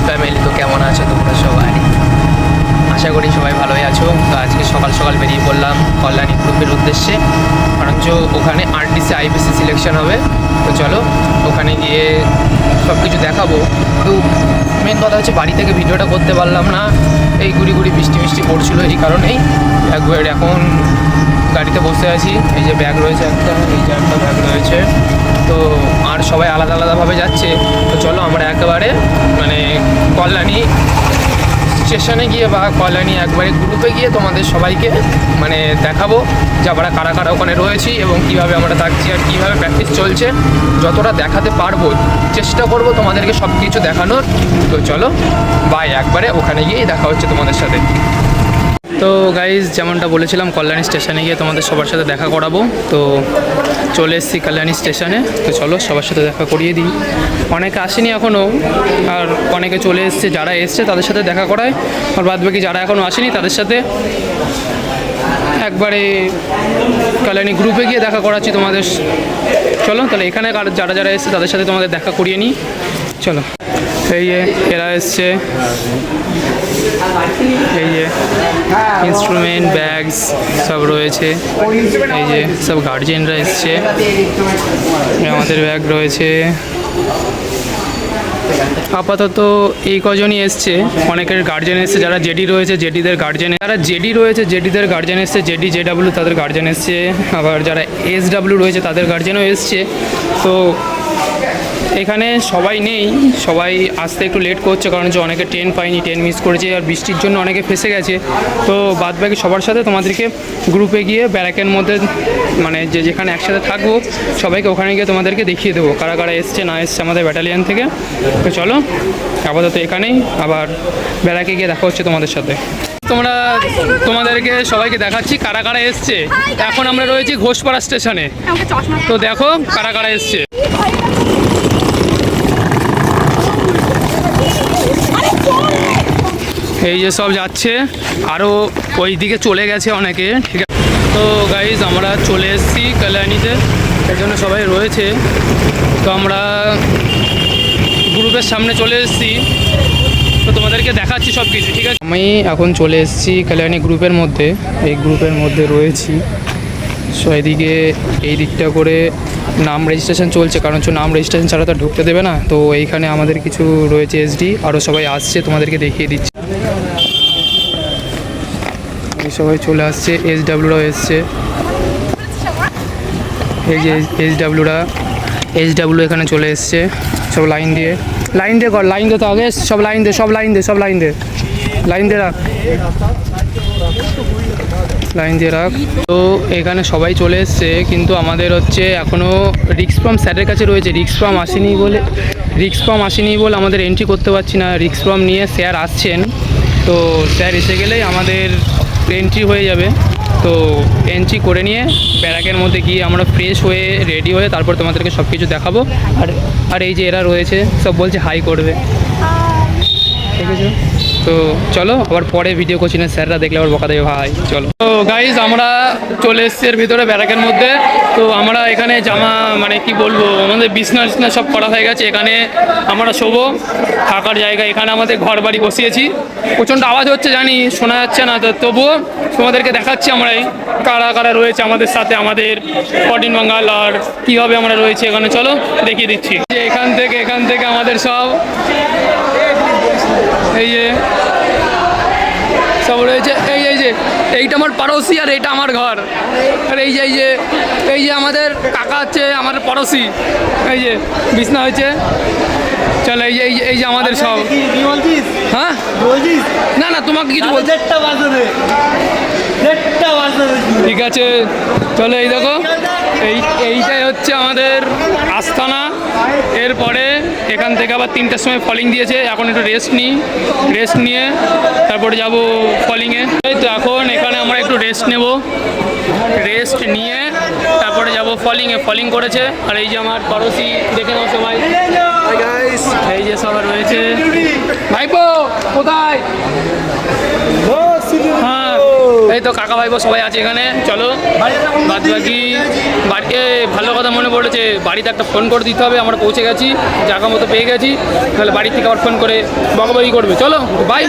Family. তো কেমন আছো তোমরা সবাই? আশা করি সবাই ভালোই আছো। তো আজকে সকাল সকাল বেরিয়ে পড়লাম কল্যাণী গ্রুপের উদ্দেশ্যে, কারণ ওখানে আরটিসি আইপিসি সিলেকশন হবে। তো চলো ওখানে গিয়ে সব কিছু দেখাবো। তো মেন কথা হচ্ছে বাড়ি থেকে ভিডিওটা করতে পারলাম না, এই গুড়ি বৃষ্টি পড়ছিল, এই কারণেই একবার এখন গাড়িতে বসে আছি। এই যে ব্যাগ রয়েছে একটা, এই যে একটা ব্যাগ রয়েছে। তো আর সবাই আলাদা আলাদাভাবে যাচ্ছে। তো চলো আমরা একেবারে মানে কল্যাণী স্টেশনে গিয়ে বা কল্যাণী একবারে গ্রুপে গিয়ে তোমাদের সবাইকে মানে দেখাবো যে আমরা কারা কারা ওখানে রয়েছি এবং কীভাবে আমরা থাকছি আর কীভাবে প্র্যাকটিস চলছে। যতটা দেখাতে পারবো চেষ্টা করব তোমাদেরকে সব কিছু দেখানোর। তো চলো বাই, একবারে ওখানে গিয়েই দেখা হচ্ছে তোমাদের সাথে। তো গাইজ যেমনটা বলেছিলাম কল্যাণী স্টেশনে গিয়ে তোমাদের সবার সাথে দেখা করাবো। তো চলে এসেছি কল্যাণী স্টেশনে। তো চলো সবার সাথে দেখা করিয়ে দিই। অনেকে আসেনি এখনও, আর অনেকে চলে এসছে। যারা এসছে তাদের সাথে দেখা করায়, আর বাদ বাকি যারা এখনও আসেনি তাদের সাথে একবারে কল্যাণী গ্রুপে গিয়ে দেখা করাচ্ছি তোমাদের। চলো তাহলে এখানে যারা যারা এসছে তাদের সাথে তোমাদের দেখা করিয়ে নিই। চলো এই যে এরা এসছে, এই যে ইনস্ট্রুমেন্ট ব্যাগস সব রয়েছে। এই যে সব গার্জিয়ানরা এসছে, আমাদের ব্যাগ রয়েছে। আপাতত এই কজনই এসছে। অনেকের গার্জেন এসছে, যারা জেডি রয়েছে জেডিদের গার্জেন, যারা জেডি রয়েছে জেডিদের গার্জেন এসছে, জেডি জেডাব্লিউ তাদের গার্জেন এসছে। আবার যারা এসডাব্লিউ রয়েছে তাদের গার্জেনও এসছে। তো এখানে সবাই নেই, সবাই আসতে একটু লেট করছে, কারণ অনেকে ট্রেন পায়নি, ট্রেন মিস করেছে, আর বৃষ্টির জন্য অনেকে ফেসে গেছে। তো বাদ বাকি সবার সাথে তোমাদেরকে গ্রুপে গিয়ে ব্যারাকের মধ্যে মানে যেখানে একসাথে থাকবো সবাইকে ওখানে গিয়ে তোমাদেরকে দেখিয়ে দেবো কারা কারা এসছে না এসছে আমাদের ব্যাটালিয়ান থেকে। তো চলো আপাতত এখানেই, আবার ব্যারাকে গিয়ে দেখা হচ্ছে তোমাদের সাথে। তোমাদেরকে সবাইকে দেখাচ্ছি কারা কারা এসছে। এখন আমরা রয়েছি ঘোষপাড়া স্টেশনে। তো দেখো কারা কারা এসছে। এই যে সব যাচ্ছে, আরও ওই দিকে চলে গেছে অনেকে। ঠিক আছে, তো গাইজ আমরা চলে এসেছি কল্যাণীতে, এর জন্য সবাই রয়েছে। তো আমরা গ্রুপের সামনে চলে এসেছি, তো তোমাদেরকে দেখাচ্ছি সব কিছু। ঠিক আছে, আমি এখন চলে এসেছি কল্যাণী গ্রুপের মধ্যে। এই গ্রুপের মধ্যে রয়েছি। সো এদিকে এই দিকটা করে নাম রেজিস্ট্রেশন চলছে, কারণ নাম রেজিস্ট্রেশন ছাড়া তো ঢুকতে দেবে না। তো এইখানে আমাদের কিছু রয়েছে এসডি, আরও সবাই আসছে, তোমাদেরকে দেখিয়ে দিচ্ছি। এই সবাই চলে আসছে, এসডাব্লিউরাও এসছে। এই যে এসডাব্লিউ এখানে চলে এসছে। সব লাইন দিয়ে কর, লাইন দে তো আগে, সব লাইন দিয়ে রাখ, লাইন দিয়ে রাখ। তো এখানে সবাই চলে এসছে, কিন্তু আমাদের হচ্ছে এখনও রিক্স ফর্ম স্যারের কাছে রয়েছে। রিক্স ফর্ম আসেনি বলে আমাদের এন্ট্রি করতে পারছি না। রিক্স ফর্ম নিয়ে স্যার আসছেন, তো স্যার এসে গেলেই আমাদের এন্ট্রি হয়ে যাবে। তো এন্ট্রি করে নিয়ে ব্যারাকের মধ্যে গিয়ে আমরা ফ্রেশ হয়ে রেডি হয়ে তারপর তোমাদেরকে সব কিছু দেখাবো। আর এই যে এরা রয়েছে সব বলছে হাই করবে, ঠিক আছে। তো চলো আবার পরে ভিডিও করছি না, স্যাররা দেখলে আবার বকা দেবে ভাই। চলো তো গাইজ আমরা চলে এসেছি এর ভিতরে ব্যারাকের মধ্যে। তো আমরা এখানে জামা মানে কি বলবো, আমাদের বিছনা সব করা হয়ে গেছে। এখানে আমরা শোবো, থাকার জায়গা এখানে আমাদের ঘর বাড়ি বসিয়েছি। প্রচণ্ড আওয়াজ হচ্ছে জানি, শোনা যাচ্ছে না, তো তবুও তোমাদেরকে দেখাচ্ছি আমরা কারা কারা রয়েছে আমাদের সাথে, আমাদের 14 বাঙ্গাল আর কীভাবে আমরা রয়েছে এখানে। চলো দেখিয়ে দিচ্ছি। এখান থেকে আমাদের সব এই যে সব রয়েছে। এই যে এইটা আমার পড়োশি আর এইটা আমার ঘর। আর এই যে আমাদের কাকা হচ্ছে আমাদের পড়োশি। এই যে বিছনা হয়েছে। চলো এই যে আমাদের সব। হ্যাঁ না তোমাকে কিছু বলতে, ঠিক আছে। চলো এই দেখো, এইটাই হচ্ছে আমাদের আস্তানা। এরপরে এখান থেকে আবার 3টার সময় ফলিং দিয়েছে। এখন একটু রেস্ট নিয়ে তারপরে যাব ফলিংয়ে। তো এখন এখানে আমরা একটু রেস্ট নিয়ে তারপরে যাব ফলিংয়ে। ফলিং করেছে। আর এই যে আমার পড়োশি, দেখে নাও সবাই, এই যে সবাই রয়েছে। ভাইপো কোথায়? হ্যাঁ এই তো কাকা ভাইবো সবাই আছে এখানে, চলো বাদ বাকি বাড়িতে ভালো কথা মনে পড়েছে, বাড়িতে একটা ফোন করে দিতে হবে, আমরা পৌঁছে গেছি, জায়গা মতো পেয়ে গেছি, তাহলে বাড়ি থেকে আবার ফোন করে বকাবকি করবে। চলো বাই।